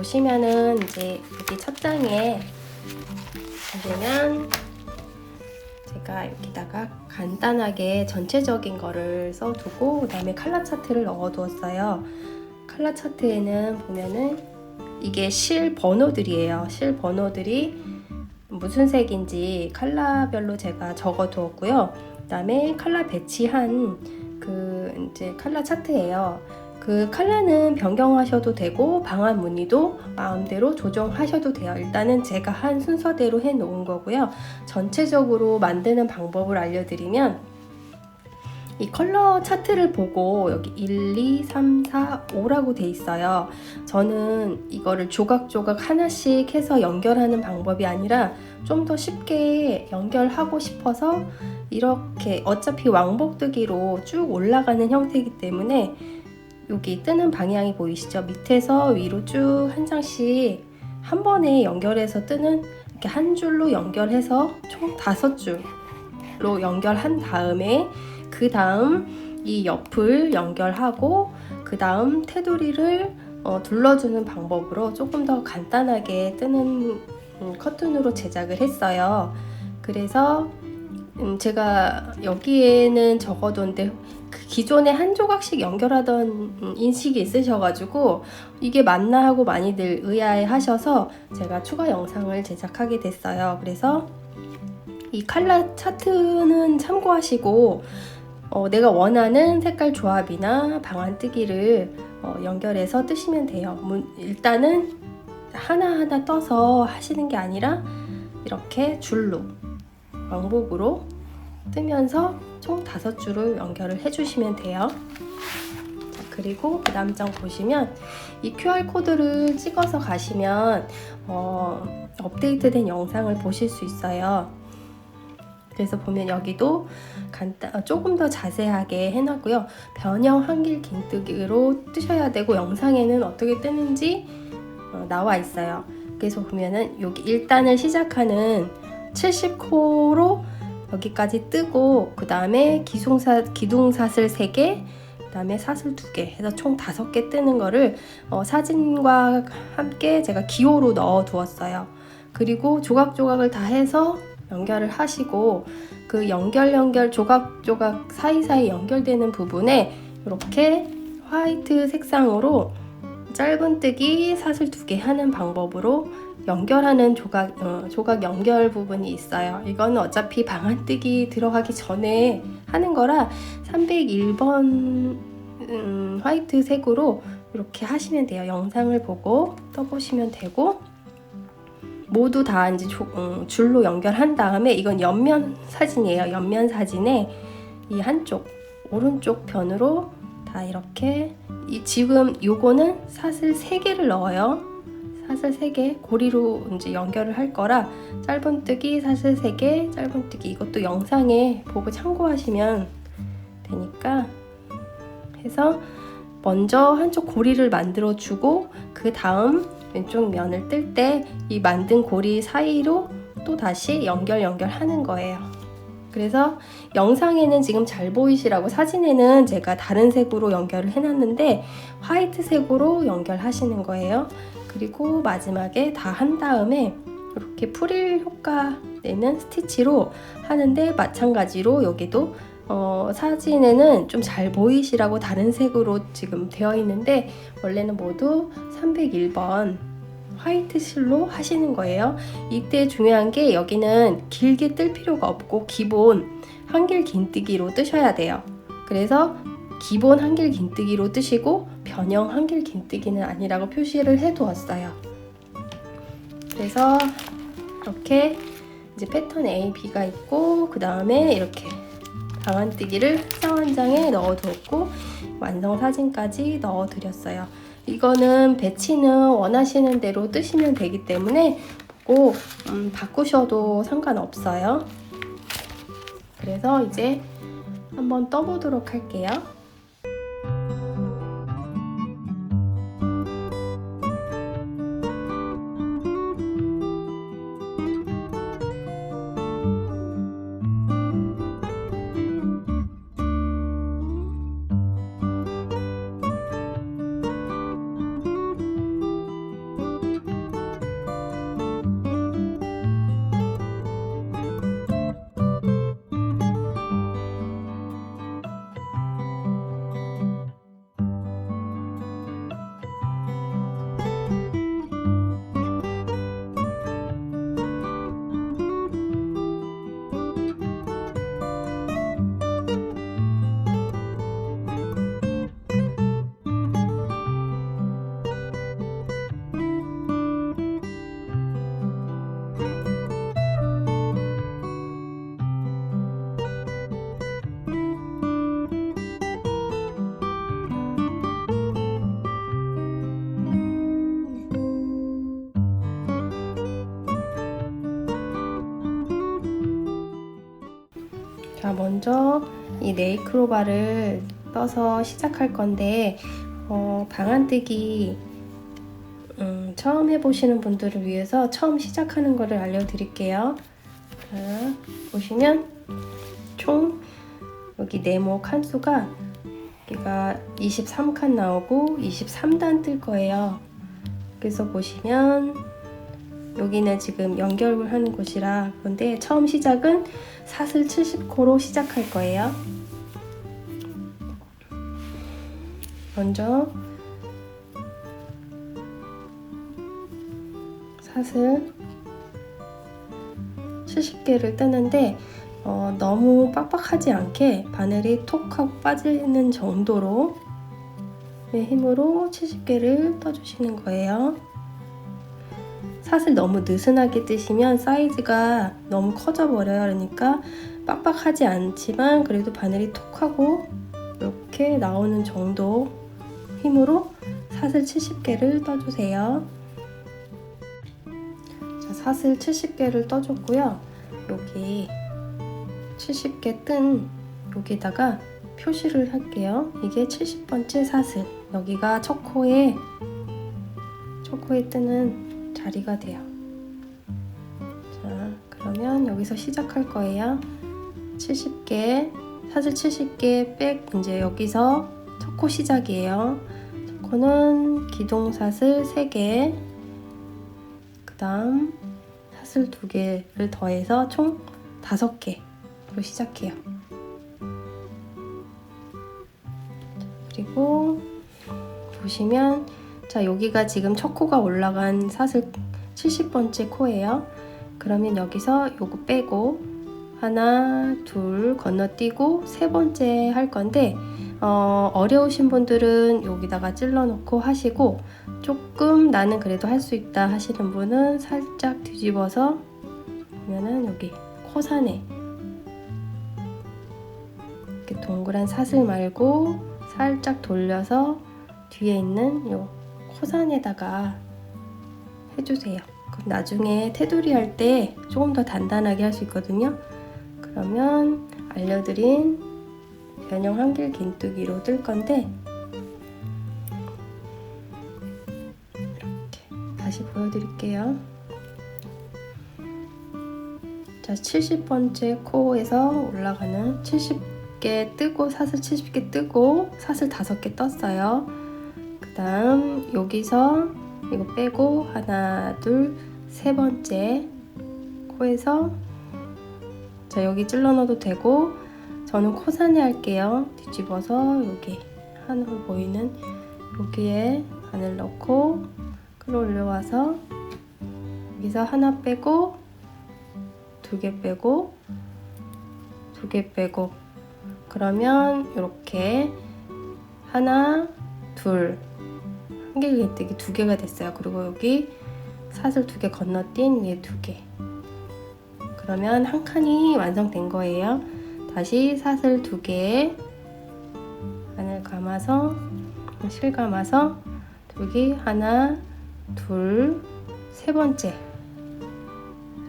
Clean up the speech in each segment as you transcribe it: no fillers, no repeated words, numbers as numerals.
보시면은 이제 여기 첫 장에 보시면 제가 여기다가 간단하게 전체적인 거를 써두고 그 다음에 컬러 차트를 넣어두었어요. 컬러 차트에는 보면은 이게 실 번호들이에요. 실 번호들이 무슨 색인지 컬러별로 제가 적어두었고요. 그 다음에 컬러 배치한 그 이제 컬러 차트예요. 그 컬러는 변경하셔도 되고 방안 무늬도 마음대로 조정하셔도 돼요. 일단은 제가 한 순서대로 해 놓은 거고요. 전체적으로 만드는 방법을 알려드리면 이 컬러 차트를 보고 여기 1, 2, 3, 4, 5라고 돼 있어요. 저는 이거를 조각조각 하나씩 해서 연결하는 방법이 아니라 좀 더 쉽게 연결하고 싶어서 이렇게 어차피 왕복뜨기로 쭉 올라가는 형태이기 때문에 여기 뜨는 방향이 보이시죠? 밑에서 위로 쭉 한 장씩 한 번에 연결해서 뜨는 이렇게 한 줄로 연결해서 총 5줄로 연결한 다음에 그 다음 이 옆을 연결하고 그 다음 테두리를 둘러주는 방법으로 조금 더 간단하게 뜨는 커튼으로 제작을 했어요. 그래서 제가 여기에는 적어뒀는데 기존에 한 조각씩 연결하던 인식이 있으셔가지고 이게 맞나 하고 많이들 의아해 하셔서 제가 추가 영상을 제작하게 됐어요. 그래서 이 컬러 차트는 참고하시고 내가 원하는 색깔 조합이나 방안뜨기를 연결해서 뜨시면 돼요. 일단은 하나하나 떠서 하시는 게 아니라 이렇게 줄로 왕복으로 뜨면서 총 5줄을 연결을 해주시면 돼요. 자, 그리고 그 다음 장 보시면 이 QR코드를 찍어서 가시면 업데이트된 영상을 보실 수 있어요. 그래서 보면 여기도 조금 더 자세하게 해놨고요. 변형 한길 긴뜨기로 뜨셔야 되고 영상에는 어떻게 뜨는지 나와 있어요. 그래서 보면은 여기 1단을 시작하는 70호로 여기까지 뜨고 그 다음에 기둥사슬 3개 그 다음에 사슬 2개 해서 총 5개 뜨는 거를 사진과 함께 제가 기호로 넣어 두었어요. 그리고 조각조각을 다 해서 연결을 하시고 그 연결 조각조각 사이사이 연결되는 부분에 이렇게 화이트 색상으로 짧은뜨기 사슬 2개 하는 방법으로 연결하는 조각 연결 부분이 있어요. 이거는 어차피 방안뜨기 들어가기 전에 하는 거라 301번 화이트 색으로 이렇게 하시면 돼요. 영상을 보고 떠보시면 되고 모두 다 이제 줄로 연결한 다음에 이건 옆면 사진이에요. 옆면 사진에 이 한쪽 오른쪽 편으로 다 이렇게 지금 요거는 사슬 3개를 넣어요. 사슬 3개 고리로 이제 연결을 할 거라 짧은뜨기 사슬 3개 짧은뜨기 이것도 영상에 보고 참고하시면 되니까 해서 먼저 한쪽 고리를 만들어 주고 그 다음 왼쪽 면을 뜰 때 이 만든 고리 사이로 또 다시 연결하는 거예요. 그래서 영상에는 지금 잘 보이시라고 사진에는 제가 다른 색으로 연결을 해놨는데 화이트 색으로 연결하시는 거예요. 그리고 마지막에 다 한 다음에 이렇게 프릴 효과 내는 스티치로 하는데 마찬가지로 여기도 사진에는 좀 잘 보이시라고 다른 색으로 지금 되어 있는데 원래는 모두 301번 화이트 실로 하시는 거예요. 이때 중요한 게 여기는 길게 뜰 필요가 없고 기본 한길 긴뜨기로 뜨셔야 돼요. 그래서 기본 한길 긴뜨기로 뜨시고 변형 한길 긴뜨기는 아니라고 표시를 해 두었어요. 그래서 이렇게 이제 패턴 A, B가 있고 그 다음에 이렇게 방안뜨기를 책상 한 장에 넣어 두었고 완성 사진까지 넣어 드렸어요. 이거는 배치는 원하시는 대로 뜨시면 되기 때문에 꼭 바꾸셔도 상관없어요. 그래서 이제 한번 떠보도록 할게요. 자, 먼저 이 네일크로바를 떠서 시작할 건데 방안뜨기 처음 해보시는 분들을 위해서 처음 시작하는 거를 알려드릴게요. 자, 보시면 총 여기 네모 칸수가 여기가 23칸 나오고 23단 뜰 거예요. 그래서 보시면 여기는 지금 연결하는 곳이라, 그런데 처음 시작은 사슬 70코로 시작할 거예요. 먼저 사슬 70개를 뜨는데 너무 빡빡하지 않게 바늘이 톡 하고 빠지는 정도로 힘으로 70개를 떠주시는 거예요. 사슬 너무 느슨하게 뜨시면 사이즈가 너무 커져 버려요. 그러니까 빡빡하지 않지만 그래도 바늘이 톡 하고 이렇게 나오는 정도 힘으로 사슬 70개를 떠주세요. 자, 사슬 70개를 떠줬고요. 여기 70개 뜬 여기다가 표시를 할게요. 이게 70번째 사슬, 여기가 첫 코에 뜨는 자리가 돼요. 자, 그러면 여기서 시작할 거예요. 70개, 사슬 70개 백, 이제 여기서 첫 코 시작이에요. 첫 코는 기둥사슬 3개, 그 다음 사슬 2개를 더해서 총 5개로 시작해요. 그리고 보시면, 자, 여기가 지금 첫 코가 올라간 사슬 70번째 코예요. 그러면 여기서 요거 빼고 하나, 둘 건너뛰고 세 번째 할 건데, 어려우신 분들은 여기다가 찔러 놓고 하시고, 조금 나는 그래도 할 수 있다 하시는 분은 살짝 뒤집어서 보면은 여기 코산에 이렇게 동그란 사슬 말고 살짝 돌려서 뒤에 있는 요 코산에다가 해주세요. 그럼 나중에 테두리 할 때 조금 더 단단하게 할 수 있거든요. 그러면 알려드린 변형 한길 긴뜨기로 뜰 건데, 이렇게 다시 보여드릴게요. 자, 70번째 코에서 올라가는 70개 뜨고 사슬 70개 뜨고 사슬 5개 떴어요. 그 다음 여기서 이거 빼고 하나, 둘, 세 번째 코에서, 자, 여기 찔러 넣어도 되고 저는 코산에 할게요. 뒤집어서 여기 하늘 보이는 여기에 바늘 넣고 끌어올려와서 여기서 하나 빼고 2개 빼고 2개 빼고, 그러면 이렇게 하나, 둘, 한길 긴뜨기 2개가 됐어요. 그리고 여기 사슬 2개 건너뛴 얘 2개. 그러면 한 칸이 완성된 거예요. 다시 사슬 2개 바늘 감아서 실 감아서 여기 하나, 둘, 세 번째.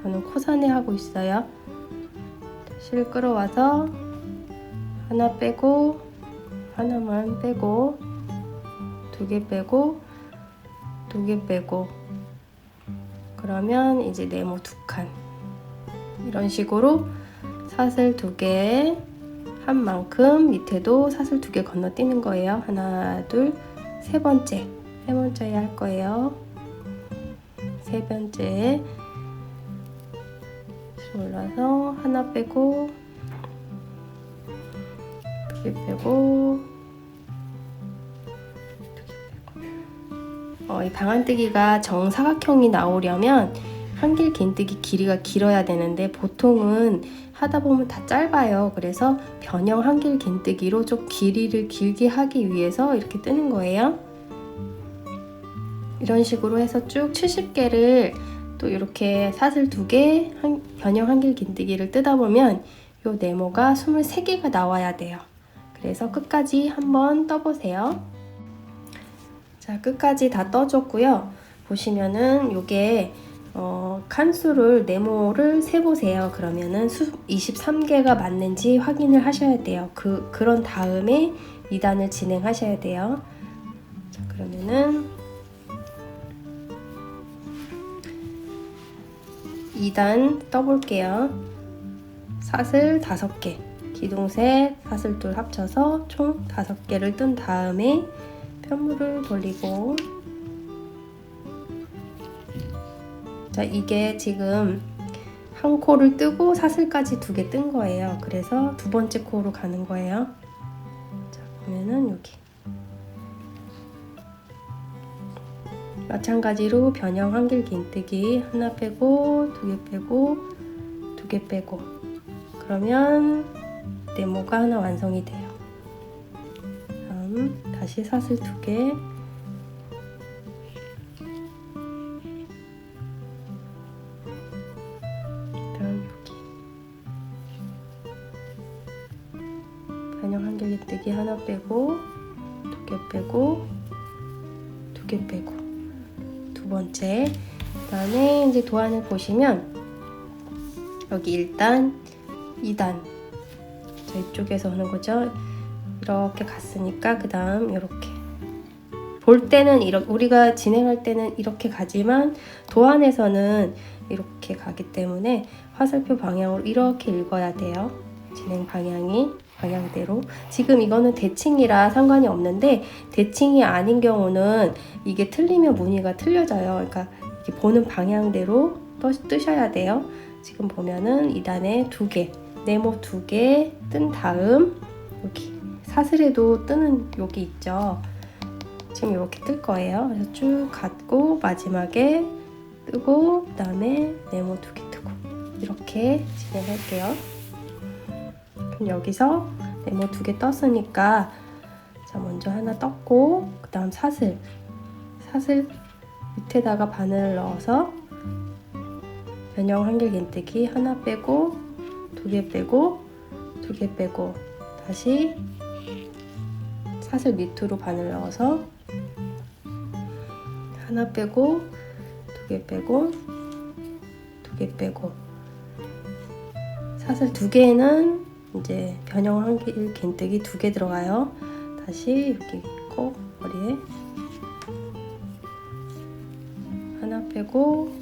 저는 코산에 하고 있어요. 실 끌어와서 하나 빼고 하나만 빼고 2개 빼고 2개 빼고, 그러면 이제 네모 2칸. 이런 식으로 사슬 2개 한 만큼 밑에도 사슬 2개 건너뛰는 거예요. 하나, 둘, 세 번째 할 거예요. 세 번째 올라서 하나 빼고 2개 빼고 2개 빼고. 이 방안뜨기가 정사각형이 나오려면 한길 긴뜨기 길이가 길어야 되는데 보통은 하다 보면 다 짧아요. 그래서 변형 한길 긴뜨기로 좀 길이를 길게 하기 위해서 이렇게 뜨는 거예요. 이런 식으로 해서 쭉 70개를 또 이렇게 사슬 2개 변형 한길 긴뜨기를 뜨다 보면 요 네모가 23개가 나와야 돼요. 그래서 끝까지 한번 떠보세요. 자, 끝까지 다 떠줬고요. 보시면은 요게 칸수를 네모를 세보세요. 그러면은 23개가 맞는지 확인을 하셔야 돼요. 그런 다음에 2단을 진행하셔야 돼요. 자, 그러면은 2단 떠볼게요. 사슬 5개, 기둥3, 사슬 2 합쳐서 총 5개를 뜬 다음에 편물을 돌리고, 자, 이게 지금 한 코를 뜨고 사슬까지 2개 뜬 거예요. 그래서 두 번째 코로 가는 거예요. 자, 보면은 여기 마찬가지로 변형 한길 긴뜨기 하나 빼고 2개 빼고 2개 빼고, 그러면 네모가 하나 완성이 돼요. 다음 다시 사슬 2개, 다음 여기 변형 한길 긴뜨기 하나 빼고 2개 빼고 2개 빼고, 두 번째. 그 다음에 이제 도안을 보시면 여기 1단, 2단, 자, 이쪽에서 하는 거죠. 이렇게 갔으니까 그 다음 이렇게 볼 때는 우리가 진행할 때는 이렇게 가지만 도안에서는 이렇게 가기 때문에 화살표 방향으로 이렇게 읽어야 돼요. 진행 방향대로. 지금 이거는 대칭이라 상관이 없는데, 대칭이 아닌 경우는 이게 틀리면 무늬가 틀려져요. 그러니까 이렇게 보는 방향대로 뜨셔야 돼요. 지금 보면은 2단에 2개, 네모 2개 뜬 다음 여기 사슬에도 뜨는 여기 있죠. 지금 이렇게 뜰 거예요. 그래서 쭉 갔고 마지막에 뜨고 그 다음에 네모 2개 뜨고, 이렇게 진행할게요. 그럼 여기서 네모 2개 떴으니까, 자, 먼저 하나 떴고 그 다음 사슬 밑에다가 바늘을 넣어서 변형 한길 긴뜨기 하나 빼고 2개 빼고 2개 빼고, 다시 사슬 밑으로 바늘 넣어서 하나 빼고 2개 빼고 2개 빼고, 사슬 2개는 이제 변형 한길 긴뜨기 2개 들어가요. 다시 여기 꼭 머리에 하나 빼고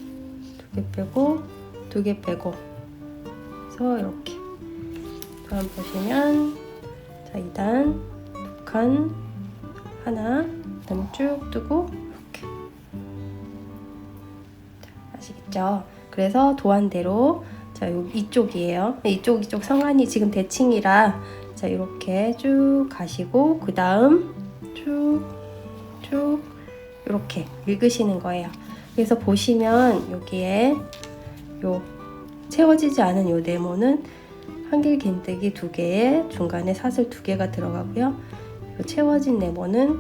2개 빼고 2개 빼고, 그래서 이렇게 도안 보시면, 자, 2단 2칸 하나, 그다음에 쭉 뜨고 이렇게. 자, 아시겠죠? 그래서 도안대로, 자, 이쪽이에요. 이쪽 성안이 지금 대칭이라, 자, 이렇게 쭉 가시고 그 다음 쭉 이렇게 읽으시는 거예요. 그래서 보시면 여기에 요 채워지지 않은 요 네모는 한길 긴뜨기 2개에 중간에 사슬 2개가 들어가고요. 요 채워진 네모는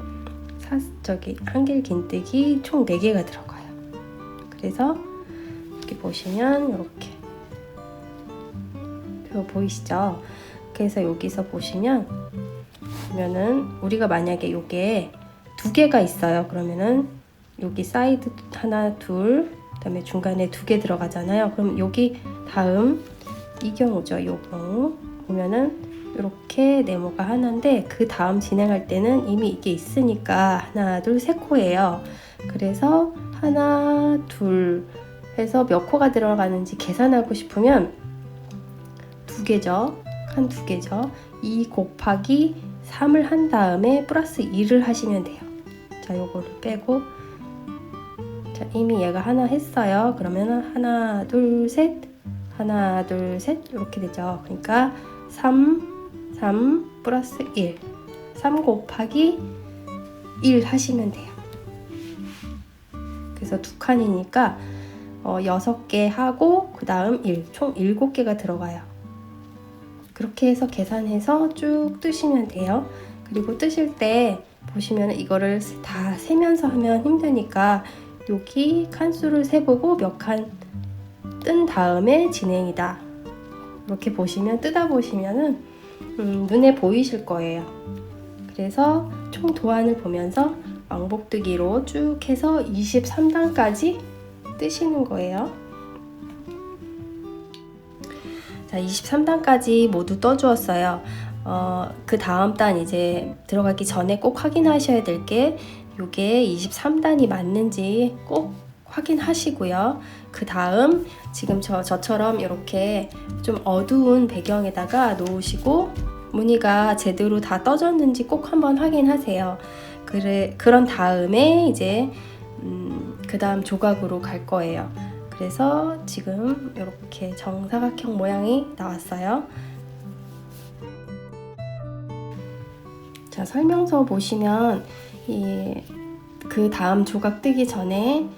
한길 긴뜨기 총 4개가 들어가요. 그래서 이렇게 보시면 이렇게 보이시죠? 그래서 여기서 보면은 우리가 만약에 요게 2개가 있어요. 그러면은 여기 사이드 하나, 둘, 그다음에 중간에 2개 들어가잖아요. 그럼 여기 다음 이 경우죠. 요 경우 보면은 이렇게 네모가 하나인데, 그 다음 진행할 때는 이미 이게 있으니까 하나, 둘, 3코예요. 그래서 하나, 둘 해서 몇 코가 들어가는지 계산하고 싶으면 2개죠. 한 2개죠. 2 곱하기 3을 한 다음에 플러스 2를 하시면 돼요. 자, 요거를 빼고, 자, 이미 얘가 하나 했어요. 그러면은 하나, 둘, 셋, 하나, 둘, 셋 이렇게 되죠. 그러니까 3 플러스 1, 3 곱하기 1 하시면 돼요. 그래서 2칸이니까 6개 하고 그 다음 1, 총 7개가 들어가요. 그렇게 해서 계산해서 쭉 뜨시면 돼요. 그리고 뜨실 때 보시면 이거를 다 세면서 하면 힘드니까 여기 칸수를 세보고 몇 칸 뜬 다음에 진행이다, 이렇게 보시면, 뜨다 보시면은 눈에 보이실 거예요. 그래서 총 도안을 보면서 왕복뜨기로 쭉 해서 23단까지 뜨시는 거예요. 자, 23단까지 모두 떠주었어요. 그 다음 단 이제 들어가기 전에 꼭 확인하셔야 될 게 요게 23단이 맞는지 꼭 확인하시고요. 그 다음 지금 저처럼 이렇게 좀 어두운 배경에다가 놓으시고 무늬가 제대로 다 떠졌는지 꼭 한번 확인하세요. 그런 다음에 이제 그 다음 조각으로 갈 거예요. 그래서 지금 이렇게 정사각형 모양이 나왔어요. 자, 설명서 보시면 그 다음 조각 뜨기 전에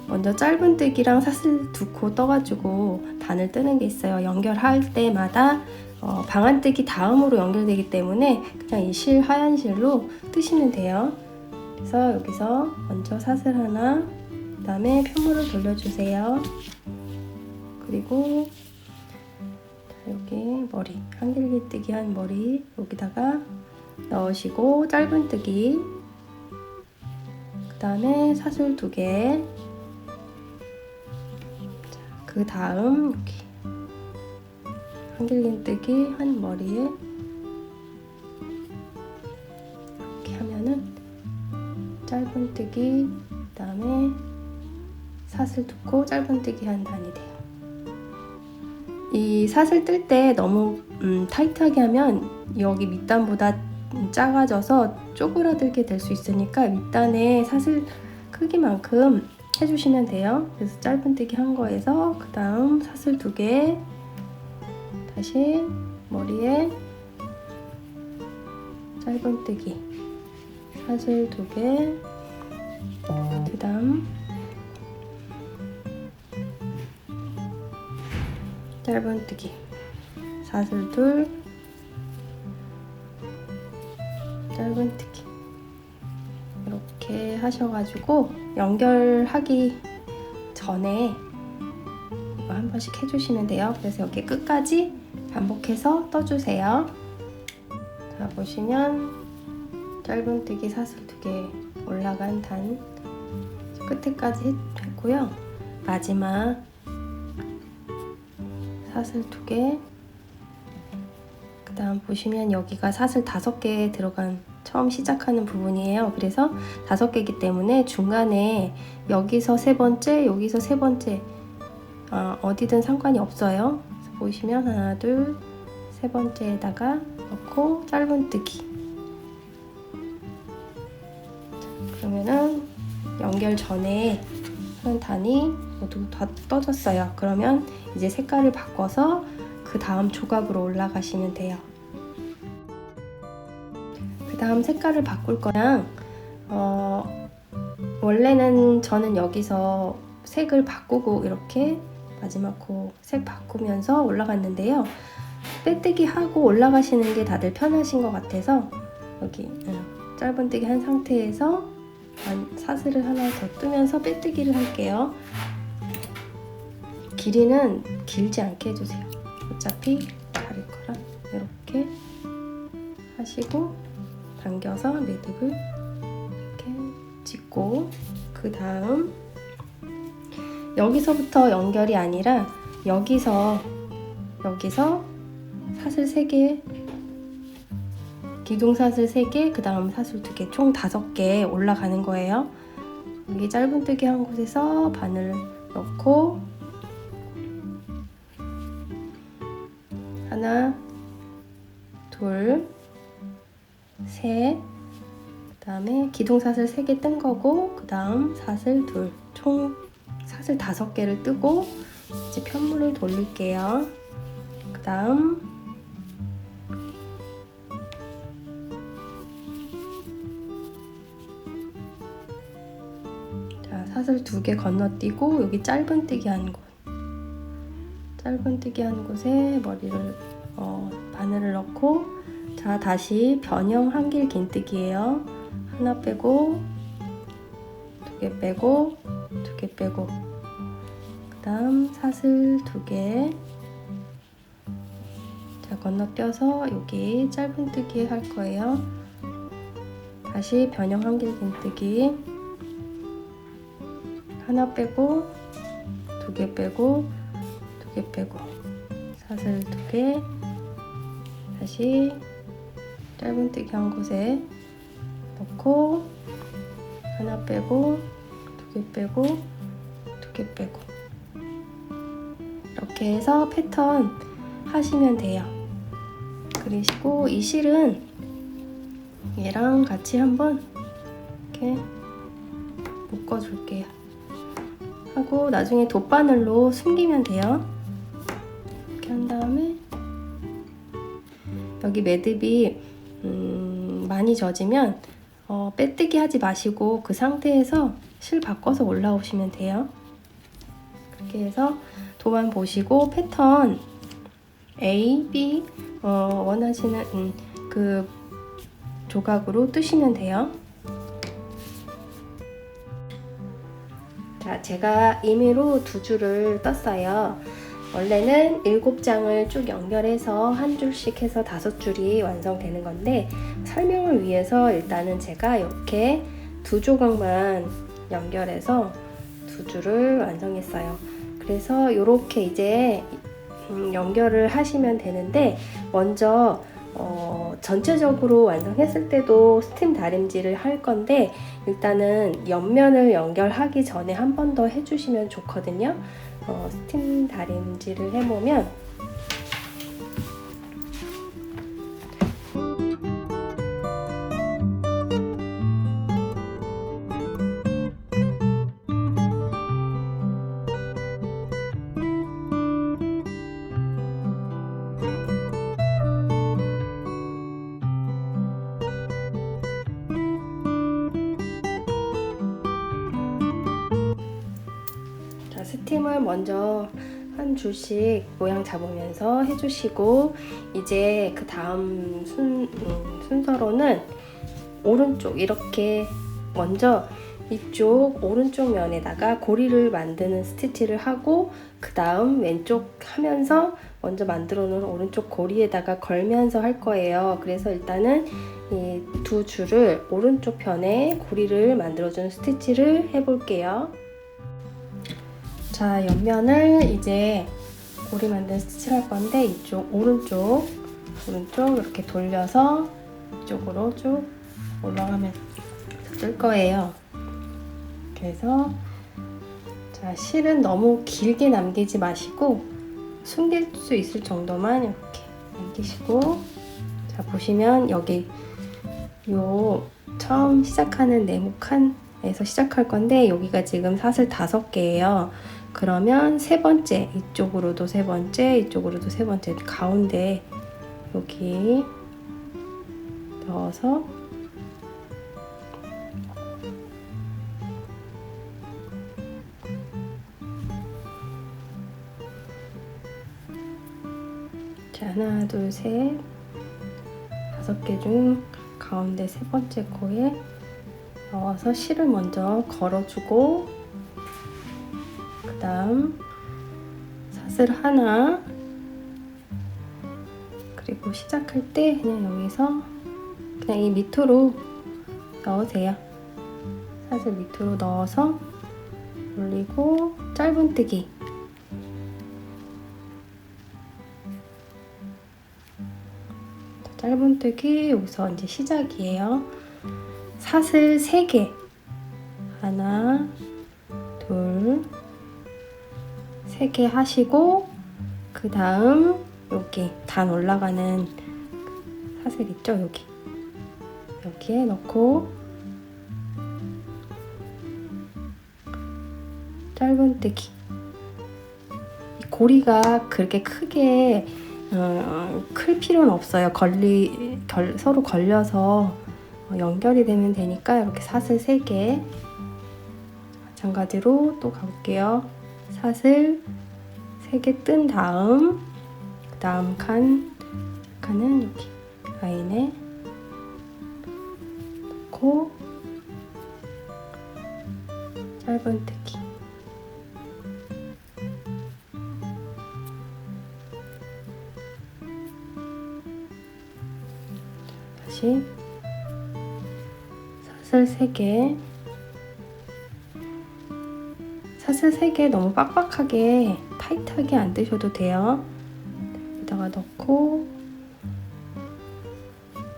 먼저 짧은뜨기랑 사슬 2코 떠가지고 단을 뜨는 게 있어요. 연결할 때마다 방안뜨기 다음으로 연결되기 때문에 그냥 이 실 하얀 실로 뜨시면 돼요. 그래서 여기서 먼저 사슬 하나, 그 다음에 편물을 돌려주세요. 그리고 여기 머리, 한길기뜨기 한 머리 여기다가 넣으시고 짧은뜨기, 그 다음에 사슬 2개, 그 다음 여기 한길기뜨기 한 머리에 이렇게 하면은 짧은뜨기, 그 다음에 사슬 2코 짧은뜨기 한 단이 돼요. 이 사슬 뜰 때 너무 타이트하게 하면 여기 밑단보다 작아져서 쪼그라들게 될 수 있으니까 밑단에 사슬 크기만큼 해주시면 돼요. 그래서 짧은뜨기 한 거에서 그 다음 사슬 2개, 다시 머리에 짧은뜨기, 사슬 2개, 그 다음 짧은뜨기, 사슬 2, 짧은뜨기 이렇게 하셔가지고 연결하기 전에 이거 한 번씩 해주시면 돼요. 그래서 여기 끝까지 반복해서 떠주세요. 자, 보시면 짧은뜨기 사슬 2개 올라간 단 끝에까지 됐고요. 마지막 사슬 2개, 그 다음 보시면 여기가 사슬 5개 들어간 처음 시작하는 부분이에요. 그래서 5개이기 때문에 중간에 여기서 3번째, 여기서 3번째 어디든 상관이 없어요. 그래서 보시면 하나, 둘, 3번째에다가 넣고 짧은뜨기. 그러면은 연결 전에 하는 단이 모두 다 떠졌어요. 그러면 이제 색깔을 바꿔서 그 다음 조각으로 올라가시면 돼요. 그 다음 색깔을 바꿀 거랑 원래는 저는 여기서 색을 바꾸고 이렇게 마지막 코 색 바꾸면서 올라갔는데요. 빼뜨기 하고 올라가시는 게 다들 편하신 것 같아서 여기 짧은뜨기 한 상태에서 사슬을 하나 더 뜨면서 빼뜨기를 할게요. 길이는 길지 않게 해주세요. 어차피 다를 거라 이렇게 하시고 당겨서 매듭을 이렇게 찍고, 그 다음 여기서부터 연결이 아니라 여기서 사슬 3개, 기둥사슬 3개, 그 다음 사슬 2개, 총 5개 올라가는 거예요. 여기 짧은뜨기 한 곳에서 바늘 넣고 하나, 둘, 셋, 그 다음에 기둥사슬 3개 뜬 거고, 그 다음 사슬 2, 총 사슬 5개를 뜨고 이제 편물을 돌릴게요. 그 다음 사슬 2개 건너뛰고 여기 짧은뜨기 한 곳, 짧은뜨기 한 곳에 머리를 바늘을 넣고, 자 다시 변형 한길 긴뜨기예요. 하나 빼고 2개 빼고 2개 빼고, 그 다음 사슬 2개, 자 건너뛰어서 여기 짧은뜨기 할 거예요. 다시 변형 한길 긴뜨기, 하나 빼고 2개 빼고 2개 빼고 사슬 2개 다시 짧은뜨기 한 곳에 넣고 하나 빼고 2개 빼고 2개 빼고 이렇게 해서 패턴 하시면 돼요. 그리고 이 실은 얘랑 같이 한번 이렇게 묶어줄게요. 하고 나중에 돗바늘로 숨기면 돼요. 이렇게 한 다음에 여기 매듭이 많이 젖으면 빼뜨기 하지 마시고 그 상태에서 실 바꿔서 올라오시면 돼요. 그렇게 해서 도안 보시고 패턴 A, B 원하시는 그 조각으로 뜨시면 돼요. 자, 제가 임의로 2줄을 떴어요. 원래는 7장을 쭉 연결해서 한 줄씩 해서 5줄이 완성되는 건데 설명을 위해서 일단은 제가 이렇게 2조각만 연결해서 2줄을 완성했어요. 그래서 이렇게 이제 연결을 하시면 되는데 먼저 전체적으로 완성했을 때도 스팀 다림질을 할 건데 일단은 옆면을 연결하기 전에 한 번 더 해주시면 좋거든요. 스팀 다림질을 해보면 스팀을 먼저 한 줄씩 모양 잡으면서 해주시고 이제 그 다음 순서로는 오른쪽 이렇게 먼저 이쪽 오른쪽 면에다가 고리를 만드는 스티치를 하고 그 다음 왼쪽 하면서 먼저 만들어 놓은 오른쪽 고리에다가 걸면서 할 거예요. 그래서 일단은 이 2줄을 오른쪽 편에 고리를 만들어주는 스티치를 해볼게요. 자, 옆면을 이제 고리 만든 스티치를 할 건데 이쪽 오른쪽 이렇게 돌려서 이쪽으로 쭉 올라가면서 뜰 거예요. 그래서 자, 실은 너무 길게 남기지 마시고 숨길 수 있을 정도만 이렇게 남기시고 자, 보시면 여기 요 처음 시작하는 네모칸에서 시작할 건데 여기가 지금 사슬 5개예요. 그러면 3번째 이쪽으로도 3번째 이쪽으로도 3번째 가운데 여기 넣어서 자, 하나 둘 셋 5개 중 가운데 3번째 코에 넣어서 실을 먼저 걸어주고 그 다음 사슬 하나 그리고 시작할 때 그냥 여기서 그냥 이 밑으로 넣으세요. 사슬 밑으로 넣어서 올리고 짧은뜨기 짧은뜨기 여기서 이제 시작이에요. 사슬 3개 하나 둘 3개 하시고 그 다음 여기 단 올라가는 사슬 있죠? 여기에 넣고 짧은뜨기 이 고리가 그렇게 크게 클 필요는 없어요. 서로 걸려서 연결이 되면 되니까 이렇게 사슬 3개 마찬가지로 또 가볼게요. 사슬 3개 뜬 다음 그 다음 칸은 여기 라인에 넣고 짧은뜨기 다시 사슬 3개 사슬 3개 너무 빡빡하게 타이트하게 안 드셔도 돼요. 여기다가 넣고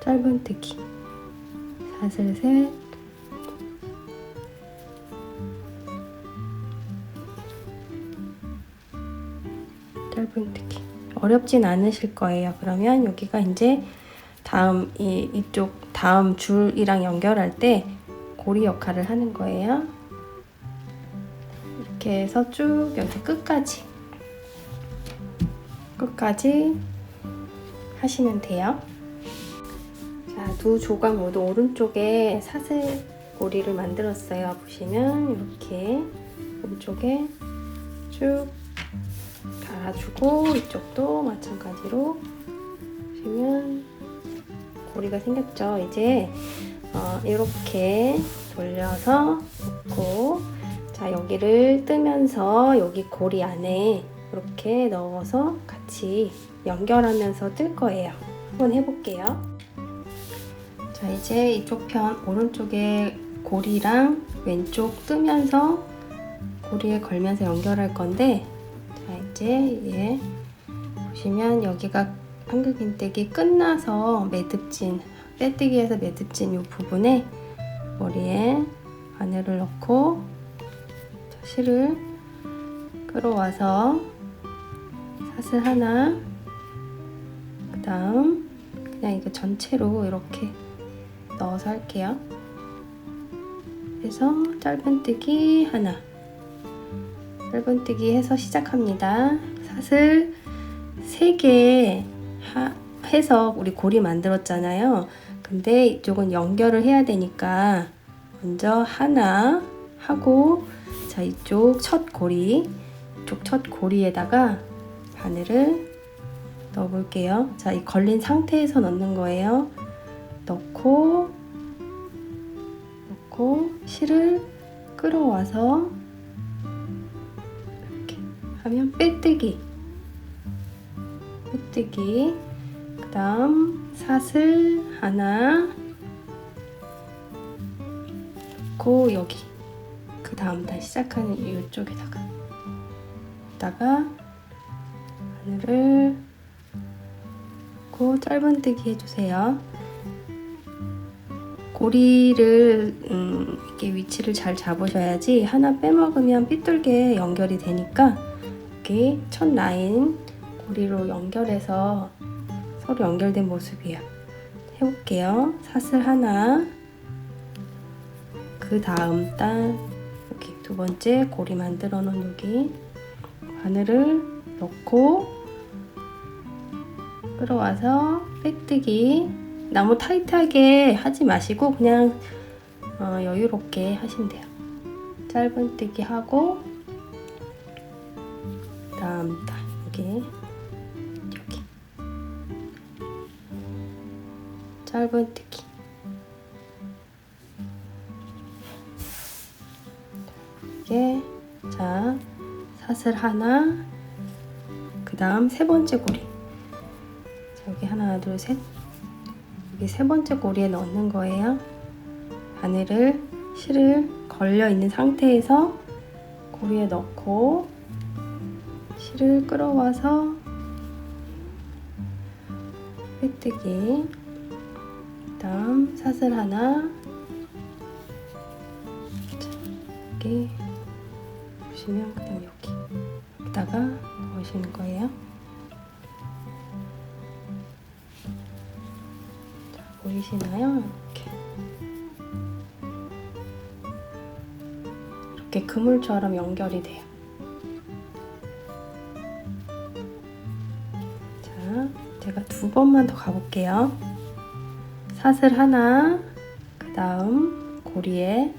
짧은뜨기 사슬 셋, 짧은뜨기. 어렵진 않으실 거예요. 그러면 여기가 이제 다음 이쪽 다음 줄이랑 연결할 때 고리 역할을 하는 거예요. 이렇게 해서 쭉 여기 끝까지 하시면 돼요. 자, 두 조각 모두 오른쪽에 사슬 고리를 만들었어요. 보시면 이렇게 오른쪽에 쭉 달아주고 이쪽도 마찬가지로 보시면 고리가 생겼죠. 이제 이렇게 돌려서 놓고, 자, 여기를 뜨면서 여기 고리 안에 이렇게 넣어서 같이 연결하면서 뜰 거예요. 한번 해볼게요. 자, 이제 이쪽 편 오른쪽에 고리랑 왼쪽 뜨면서 고리에 걸면서 연결할 건데, 자, 이제 얘 보시면 여기가 한글긴뜨기 끝나서 매듭진, 빼뜨기에서 매듭진 이 부분에 머리에 바늘을 넣고 실을 끌어와서 사슬 하나, 그 다음 그냥 이거 전체로 이렇게 넣어서 할게요. 그래서 짧은뜨기 하나, 짧은뜨기 해서 시작합니다. 사슬 3개 해서 우리 고리 만들었잖아요. 근데 이쪽은 연결을 해야 되니까 먼저 하나 하고, 자, 이쪽 첫 고리에다가 바늘을 넣어 볼게요. 자, 이 걸린 상태에서 넣는 거예요. 넣고 실을 끌어와서 이렇게 하면 빼뜨기, 그 다음 사슬 하나 넣고 여기 그 다음 다시 시작하는 이쪽에다가 바늘을 넣고 짧은뜨기 해주세요. 고리를 이렇게 위치를 잘 잡으셔야지 하나 빼먹으면 삐뚤게 연결이 되니까 이렇게 첫 라인 고리로 연결해서 서로 연결된 모습이에요. 해볼게요. 사슬 하나, 그 다음 단 여기 두 번째 고리 만들어 놓은 여기 바늘을 넣고 끌어와서 빼뜨기. 너무 타이트하게 하지 마시고 그냥 여유롭게 하시면 돼요. 짧은뜨기 하고 다음 단 여기 짧은뜨기. 이게 자, 사슬 하나, 그 다음 세 번째 고리. 자, 여기 하나, 둘, 셋. 여기 세 번째 고리에 넣는 거예요. 바늘을 실을 걸려 있는 상태에서 고리에 넣고 실을 끌어와서 빼뜨기. 다음 사슬 하나, 여기 보시면 그다음 여기다가 넣으시는 거예요. 자, 보이시나요? 이렇게 그물처럼 연결이 돼요. 자, 제가 두 번만 더 가볼게요. 사슬 하나, 그 다음 고리에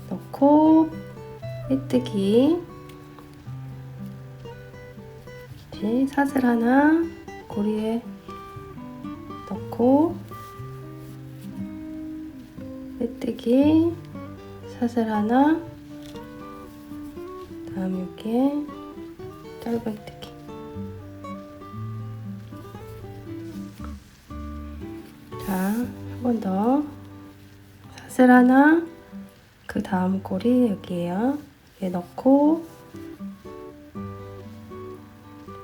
넣고 빼뜨기. 사슬 하나, 고리에 넣고 빼뜨기. 사슬 하나, 다음 여기에 짧은뜨기. 자, 한 번 더. 사슬 하나, 그 다음 고리 여기에요. 여기에 넣고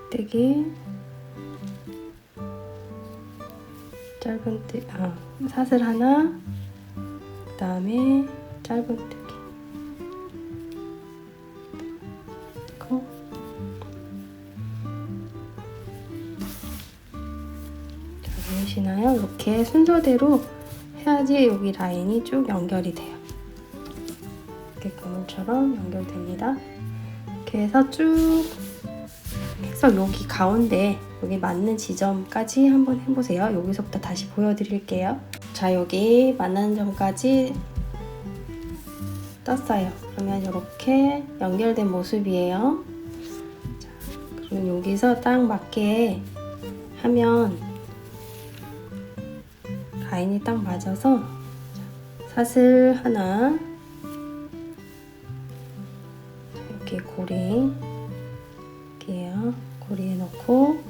뜨기 짧은뜨기 사슬 하나, 그 다음에 짧은뜨기 자, 보이시나요? 이렇게 순서대로 해야지 여기 라인이 쭉 연결이 돼요. 이렇게 그물처럼 연결됩니다. 이렇게 해서 쭉 해서 여기 가운데 여기 맞는 지점까지 한번 해보세요. 여기서부터 다시 보여드릴게요. 자, 여기 맞는 점까지 떴어요. 그러면 이렇게 연결된 모습이에요. 자, 그러면 여기서 딱 맞게 하면 라인이 딱 맞아서 사슬 하나, 이렇게 고리 고리에 넣고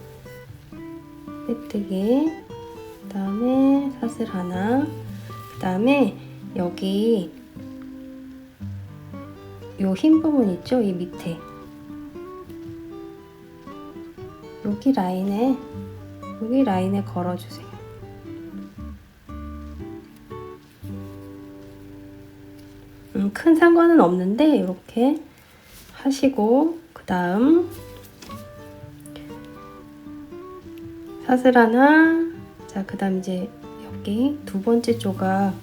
빼뜨기, 그 다음에 사슬 하나, 그 다음에 여기 요 흰 부분 있죠? 이 밑에 여기 라인에 걸어주세요. 큰 상관은 없는데 이렇게 하시고, 그 다음 사슬 하나, 자, 그 다음 이제 여기 두 번째 조각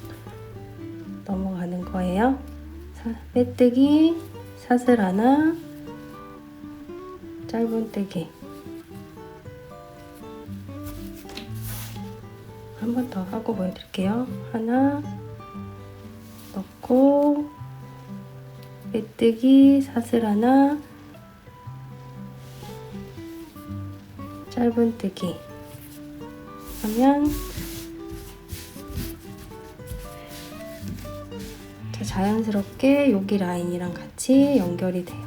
넘어가는 거예요. 빼뜨기, 사슬 하나, 짧은뜨기. 한 번 더 하고 보여드릴게요. 하나 넣고 빼뜨기, 사슬 하나, 짧은뜨기 하면 자연스럽게 여기 라인이랑 같이 연결이 돼요.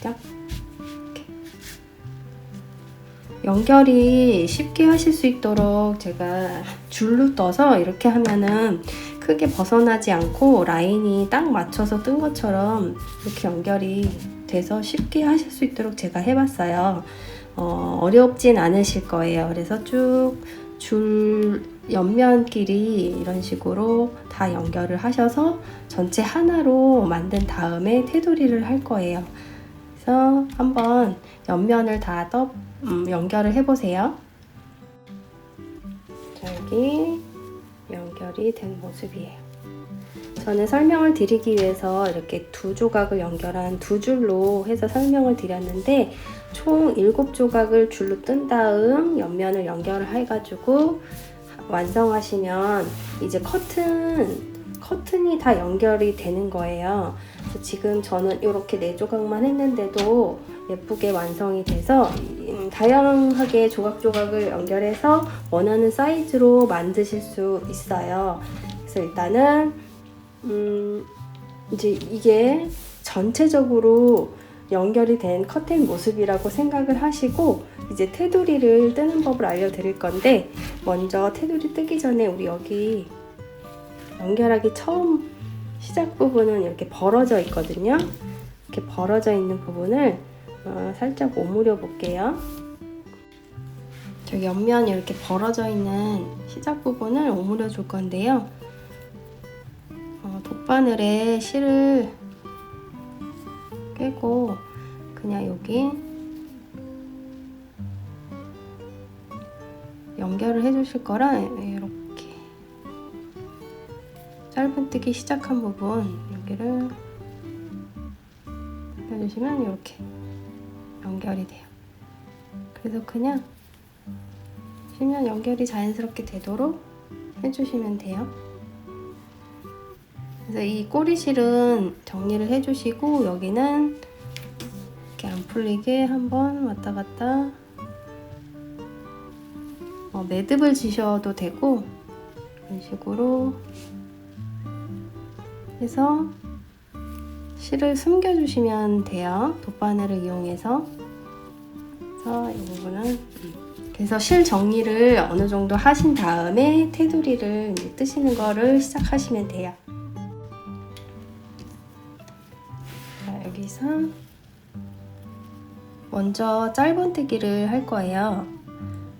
딱 이렇게. 연결이 쉽게 하실 수 있도록 제가 줄로 떠서 이렇게 하면은 크게 벗어나지 않고 라인이 딱 맞춰서 뜬 것처럼 이렇게 연결이 돼서 쉽게 하실 수 있도록 제가 해봤어요. 어렵진 않으실 거예요. 그래서 쭉 줄 옆면끼리 이런 식으로 다 연결을 하셔서 전체 하나로 만든 다음에 테두리를 할 거예요. 그래서 한번 옆면을 다 연결을 해보세요. 자, 여기 연결이 된 모습이에요. 저는 설명을 드리기 위해서 이렇게 두 조각을 연결한 두 줄로 해서 설명을 드렸는데, 총 7조각을 줄로 뜬 다음 옆면을 연결을 해가지고 완성하시면 이제 커튼이 다 연결이 되는 거예요. 지금 저는 이렇게 4조각만 했는데도 예쁘게 완성이 돼서 다양하게 조각조각을 연결해서 원하는 사이즈로 만드실 수 있어요. 그래서 일단은 이제 이게 전체적으로 연결이 된 커튼 모습이라고 생각을 하시고, 이제 테두리를 뜨는 법을 알려드릴 건데, 먼저 테두리 뜨기 전에 우리 여기 연결하기 처음 시작 부분은 이렇게 벌어져 있거든요. 이렇게 벌어져 있는 부분을 살짝 오므려 볼게요. 저 옆면 이렇게 벌어져 있는 시작 부분을 오므려 줄 건데요. 돗바늘에 실을 꿰고 그냥 여기 연결을 해주실 거라 이렇게 짧은뜨기 시작한 부분 여기를 해주시면 이렇게 연결이 돼요. 그래서 그냥 보시면 연결이 자연스럽게 되도록 해주시면 돼요. 그래서 이 꼬리실은 정리를 해주시고, 여기는 이렇게 안 풀리게 한번 왔다 갔다 매듭을 지셔도 되고, 이런 식으로 해서 실을 숨겨주시면 돼요. 돗바늘을 이용해서. 그래서 이 부분은 그래서 실 정리를 어느 정도 하신 다음에 테두리를 뜨시는 거를 시작하시면 돼요. 자, 여기서 먼저 짧은뜨기를 할 거예요.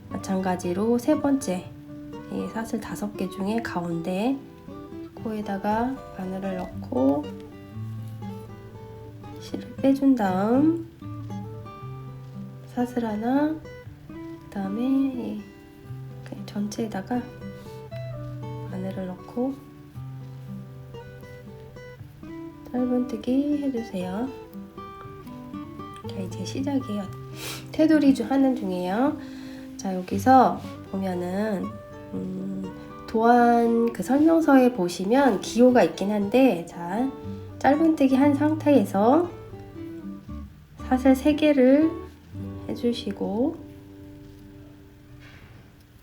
마찬가지로 세 번째 이 사슬 5개 중에 가운데 코에다가 바늘을 넣고 실을 빼준 다음 사슬 하나, 그 다음에 전체에다가 바늘을 넣고 짧은뜨기 해주세요. 자, 이제 시작이에요. 테두리 하는 중이에요. 자, 여기서 보면은 도안 그 설명서에 보시면 기호가 있긴 한데, 자, 짧은뜨기 한 상태에서 사슬 3개를 해주시고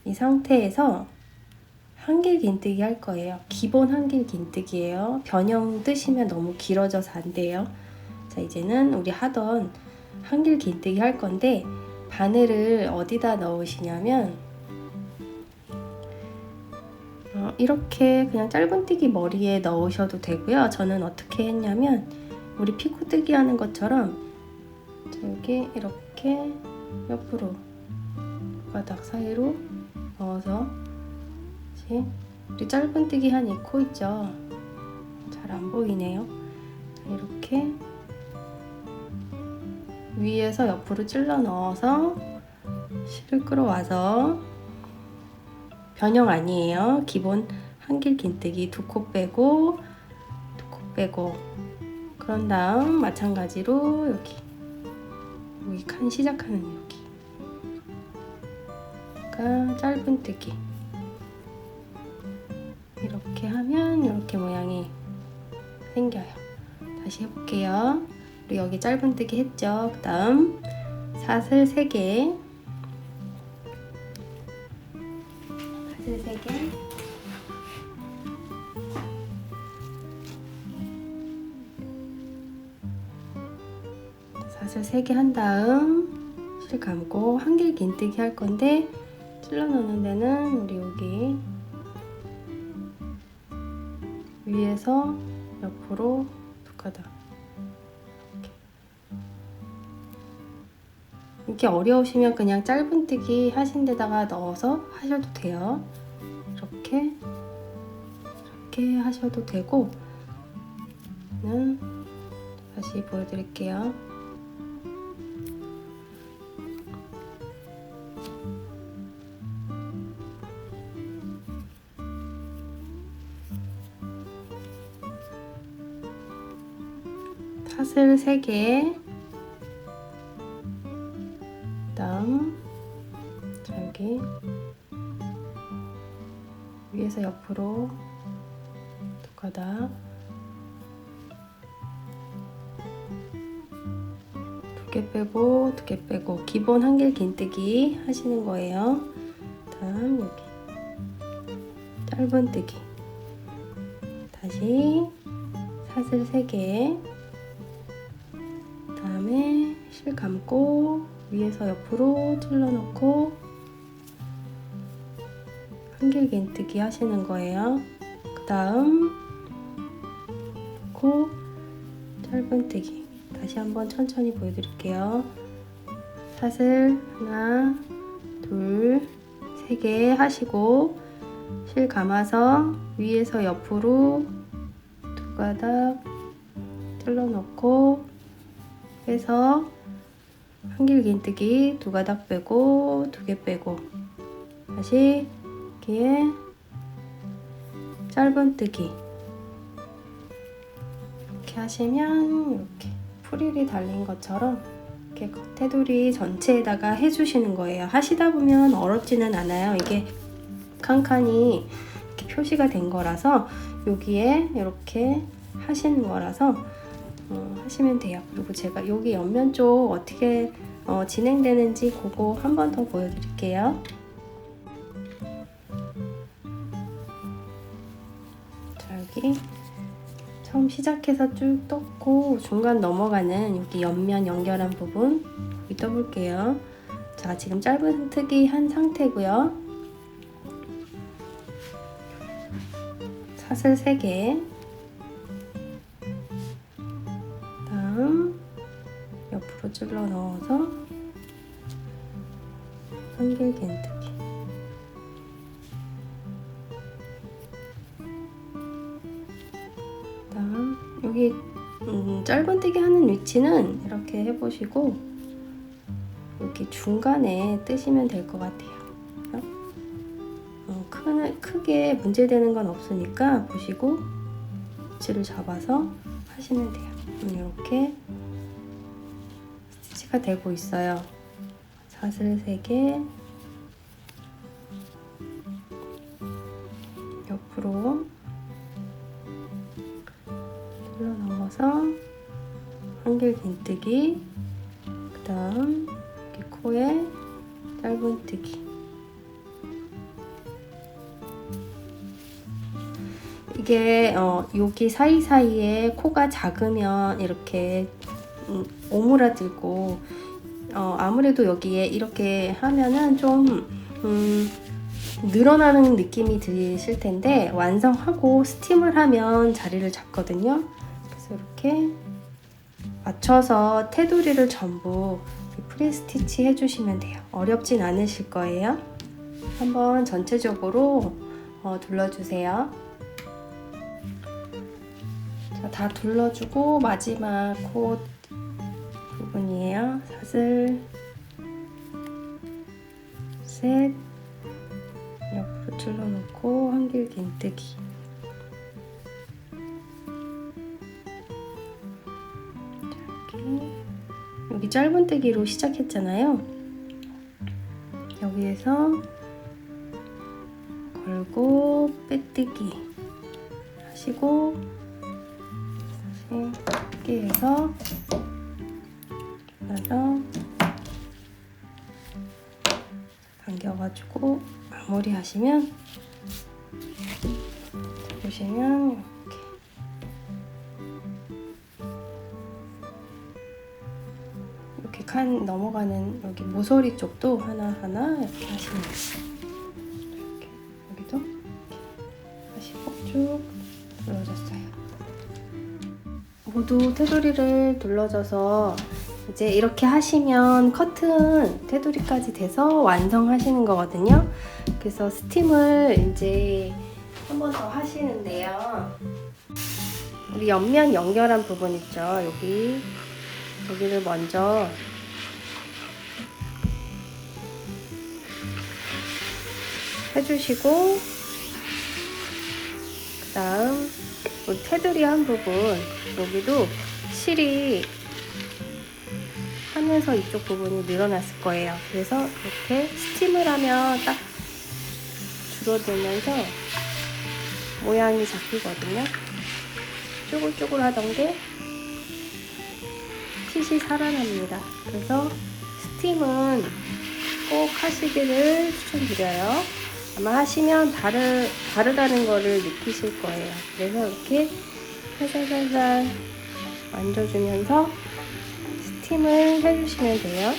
이 상태에서 한길 긴뜨기 할 거예요. 기본 한길 긴뜨기예요. 변형 뜨시면 너무 길어져서 안 돼요. 자, 이제는 우리 하던 한길 긴뜨기 할 건데, 바늘을 어디다 넣으시냐면 이렇게 그냥 짧은뜨기 머리에 넣으셔도 되고요. 저는 어떻게 했냐면 우리 피코뜨기 하는 것처럼 여기 이렇게 옆으로 바닥 사이로 넣어서, 우리 짧은뜨기 한 이 코 있죠? 잘 안 보이네요. 이렇게 위에서 옆으로 찔러 넣어서 실을 끌어와서, 변형 아니에요. 기본 한길 긴뜨기 2코 빼고 2코 빼고, 그런 다음 마찬가지로 여기 칸 시작하는 여기가 짧은뜨기 이렇게 하면 이렇게 모양이 생겨요. 다시 해볼게요. 우리 여기 짧은뜨기 했죠? 그 다음 사슬 3개, 사슬 3개, 사슬 3개 한 다음 실 감고 한길 긴뜨기 할 건데, 찔러 넣는 데는 우리 여기 위에서 옆으로 2가닥. 이렇게 어려우시면 그냥 짧은뜨기 하신 데다가 넣어서 하셔도 돼요. 이렇게 하셔도 되고, 다시 보여드릴게요. 사슬 3개, 다음 여기 위에서 옆으로 2가닥, 2개 빼고 2개 빼고, 기본 한길 긴뜨기 하시는 거예요. 다음 여기 짧은뜨기, 다시 사슬 3개, 다음에 실 감고 위에서 옆으로 찔러 넣고 한길 긴뜨기 하시는 거예요. 그 다음 넣고 짧은뜨기, 다시 한번 천천히 보여드릴게요. 사슬 하나, 둘, 3개 하시고 실 감아서 위에서 옆으로 2가닥 찔러 넣고 해서 한길 긴뜨기 2가닥 빼고 2개 빼고, 다시 여기에 짧은뜨기 이렇게 하시면 이렇게 프릴이 달린 것처럼 이렇게 테두리 전체에다가 해주시는 거예요. 하시다 보면 어렵지는 않아요. 이게 칸칸이 이렇게 표시가 된 거라서 여기에 이렇게 하시는 거라서 하시면 돼요. 그리고 제가 여기 옆면 쪽 어떻게 진행되는지 그거 한 번 더 보여드릴게요. 자, 여기 처음 시작해서 쭉 떴고 중간 넘어가는 여기 옆면 연결한 부분 여기 떠볼게요. 자, 지금 짧은뜨기 한 상태고요. 사슬 3개, 다음 옆으로 찔러 넣어서 한길긴뜨기. 그다음 여기 짧은뜨기 하는 위치는 이렇게 해보시고 여기 중간에 뜨시면 될 것 같아요. 크게 문제되는 건 없으니까 보시고 위치를 잡아서 하시면 돼요. 이렇게 스티치가 되고 있어요. 사슬 3개 옆으로 돌려 넣어서 한길긴뜨기, 그 다음 여기 코에 짧은뜨기. 이게 여기 사이사이에 코가 작으면 이렇게 오므라들고 아무래도 여기에 이렇게 하면은 좀 늘어나는 느낌이 드실 텐데 완성하고 스팀을 하면 자리를 잡거든요. 그래서 이렇게 맞춰서 테두리를 전부 프리스티치 해주시면 돼요. 어렵진 않으실 거예요. 한번 전체적으로 둘러주세요. 자, 다 둘러주고 마지막 코 부분이에요. 사슬 셋, 옆으로 찔러놓고 한길긴뜨기. 여기 짧은뜨기로 시작했잖아요. 여기에서 걸고 빼뜨기 하시고 이렇게 해서 당겨가지고 마무리 하시면 보시면 이렇게 칸 넘어가는 여기 모서리 쪽도 하나하나 이렇게 하시면 돼요. 이렇게 여기도 이렇게 하시고 쭉 눌러줬어요. 모두 테두리를 둘러줘서 이제 이렇게 하시면 커튼 테두리까지 돼서 완성하시는 거거든요. 그래서 스팀을 이제 한 번 더 하시는데요. 우리 옆면 연결한 부분 있죠? 여기를 먼저 해주시고, 그 다음 우리 테두리 한 부분 여기도 실이 하면서 이쪽 부분이 늘어났을 거예요. 그래서 이렇게 스팀을 하면 딱 줄어들면서 모양이 잡히거든요. 쪼글쪼글 하던 게 핏이 살아납니다. 그래서 스팀은 꼭 하시기를 추천드려요. 아마 하시면 다르다는 거를 느끼실 거예요. 그래서 이렇게 살살살살 만져주면서 스팀을 해주시면 돼요.